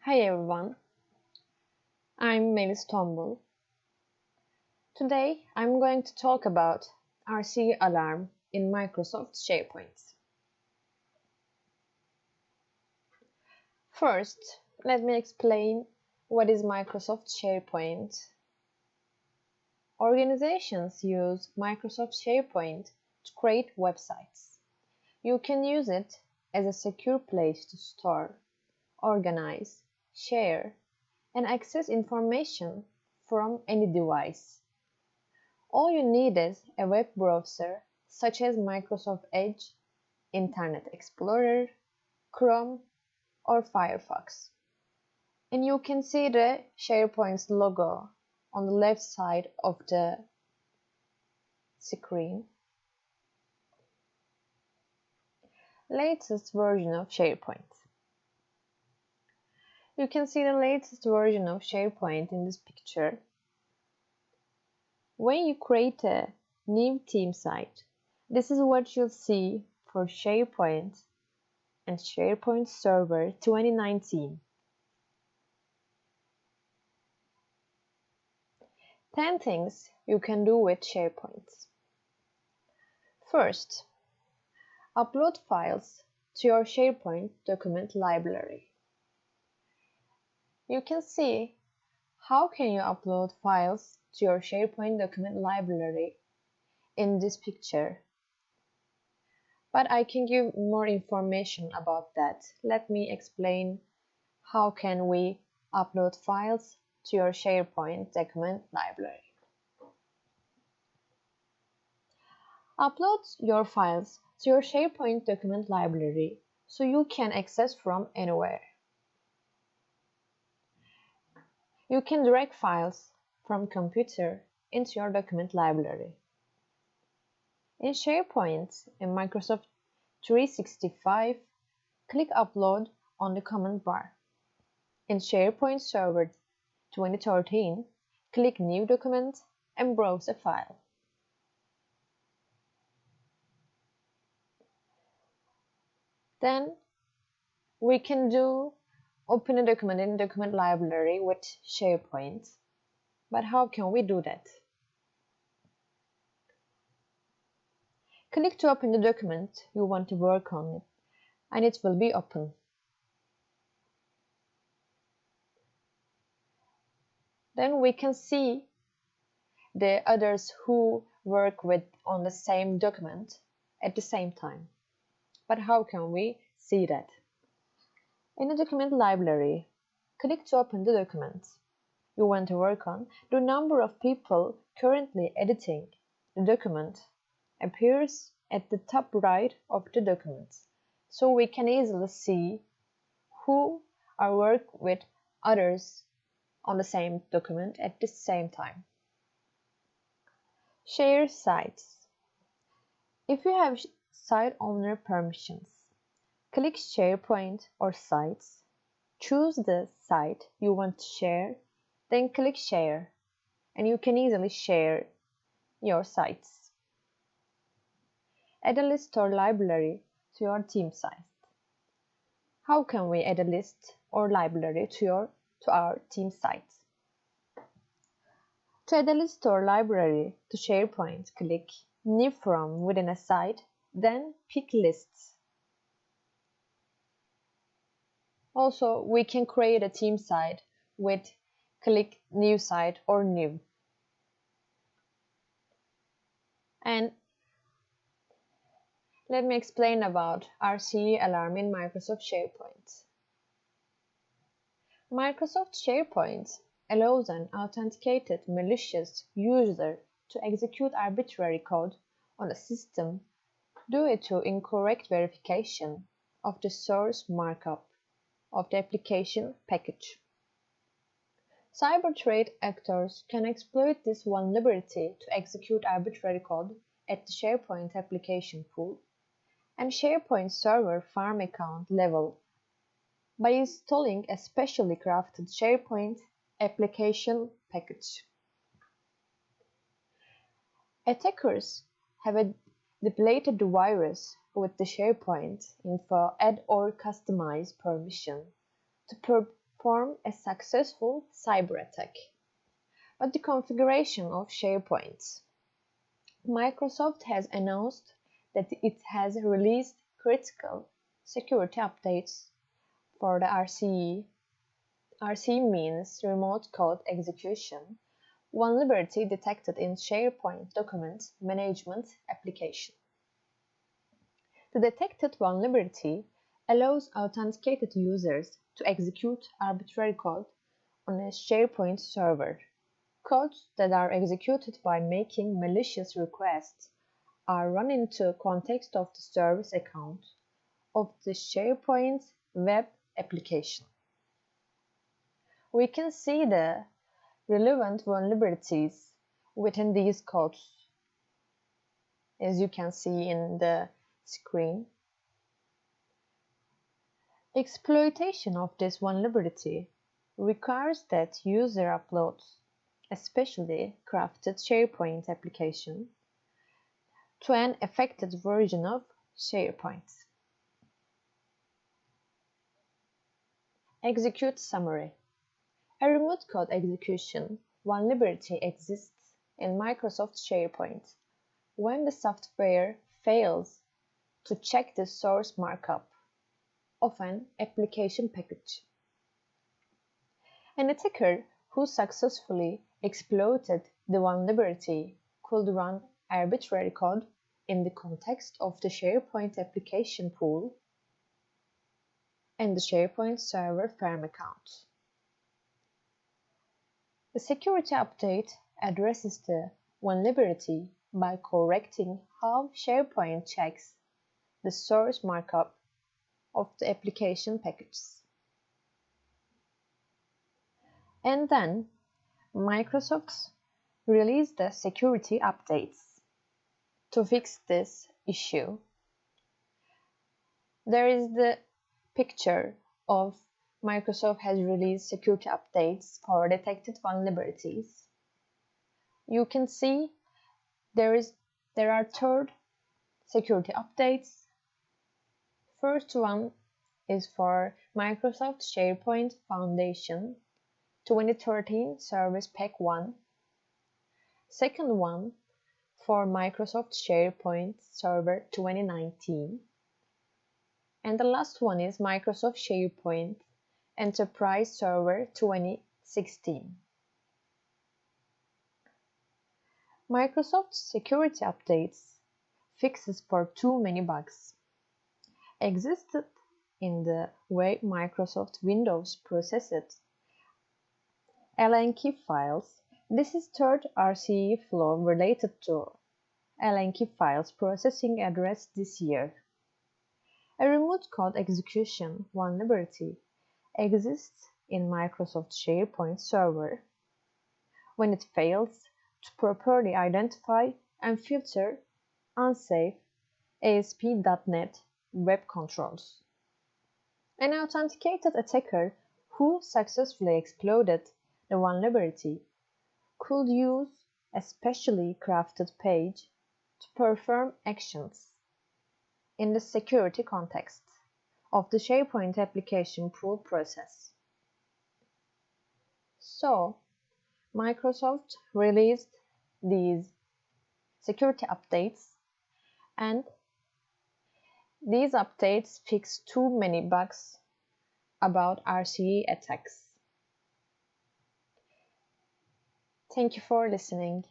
Hi everyone, I'm Melis Tombul. Today I'm going to talk about RCE alarm in Microsoft SharePoint. First, let me explain what is Microsoft SharePoint. Organizations use Microsoft SharePoint to create websites. You can use it as a secure place to store, organize, share, and access information from any device. All you need is a web browser such as Microsoft Edge, Internet Explorer, Chrome, or Firefox. And you can see the SharePoint's logo on the left side of the screen. Latest version of SharePoint. You can see the latest version of SharePoint in this picture. When you create a new team site, this is what you'll see for SharePoint and SharePoint Server 2019. 10 things you can do with SharePoint. First, upload files to your SharePoint document library. You can see how can you upload files to your SharePoint document library in this picture. But I can give more information about that. Let me explain how can we upload files to your SharePoint document library. Upload your files to your SharePoint document library so you can access from anywhere. You can drag files from computer into your document library. In SharePoint and Microsoft 365, click Upload on the command bar. In SharePoint Server 2013, click New Document and browse a file. Then we can open a document in the document library with SharePoint. But how can we do that? Click to open the document you want to work on and it will be open. Then we can see the others who work on the same document at the same time. But how can we see that? In the document library, click to open the document you want to work on. The number of people currently editing the document appears at the top right of the document, so we can easily see who are working with others on the same document at the same time. Share sites. If you have site owner permissions, click SharePoint or Sites, choose the site you want to share, then click Share, and you can easily share your sites. Add a list or library to your team site. How can we add a list or library to our team site? To add a list or library to SharePoint, click New from within a site, then pick Lists. Also, we can create a team site with click New Site or New. And let me explain about RCE alarm in Microsoft SharePoint. Microsoft SharePoint allows an authenticated malicious user to execute arbitrary code on a system due to incorrect verification of the source markup of the application package. Cyber threat actors can exploit this vulnerability to execute arbitrary code at the SharePoint application pool and SharePoint server farm account level by installing a specially crafted SharePoint application package. Attackers have depleted the virus with the SharePoint info add or customize permission to form a successful cyber attack. But the configuration of SharePoint. Microsoft has announced that it has released critical security updates for the RCE. RCE means Remote Code Execution, vulnerability detected in SharePoint document management application. The detected vulnerability allows authenticated users to execute arbitrary code on a SharePoint server. Codes that are executed by making malicious requests are run into context of the service account of the SharePoint web application. We can see the relevant vulnerabilities within these codes, as you can see in the screen. Exploitation of this vulnerability requires that user uploads a specially crafted SharePoint application to an affected version of SharePoint. Execute summary. A remote code execution vulnerability exists in Microsoft SharePoint when the software fails to check the source markup of an application package. An attacker who successfully exploited the vulnerability could run arbitrary code in the context of the SharePoint application pool and the SharePoint server farm account. The security update addresses the vulnerability by correcting how SharePoint checks the source markup of the application packages. And then Microsoft released the security updates to fix this issue. There is the picture of Microsoft has released security updates for detected vulnerabilities. You can see there are third security updates. First one is for Microsoft SharePoint Foundation 2013 Service Pack 1. Second one for Microsoft SharePoint Server 2019. And the last one is Microsoft SharePoint Enterprise Server 2016. Microsoft's security updates fixes for too many bugs existed in the way Microsoft Windows processed Allen key files. This is third RCE flow related to Allen key files processing addressed this year. A remote code execution vulnerability exists in Microsoft SharePoint Server when it fails to properly identify and filter unsafe ASP.NET web controls. An authenticated attacker who successfully exploited the vulnerability could use a specially crafted page to perform actions in the security context of the SharePoint application pool process. So, Microsoft released these security updates, and these updates fix too many bugs about RCE attacks. Thank you for listening.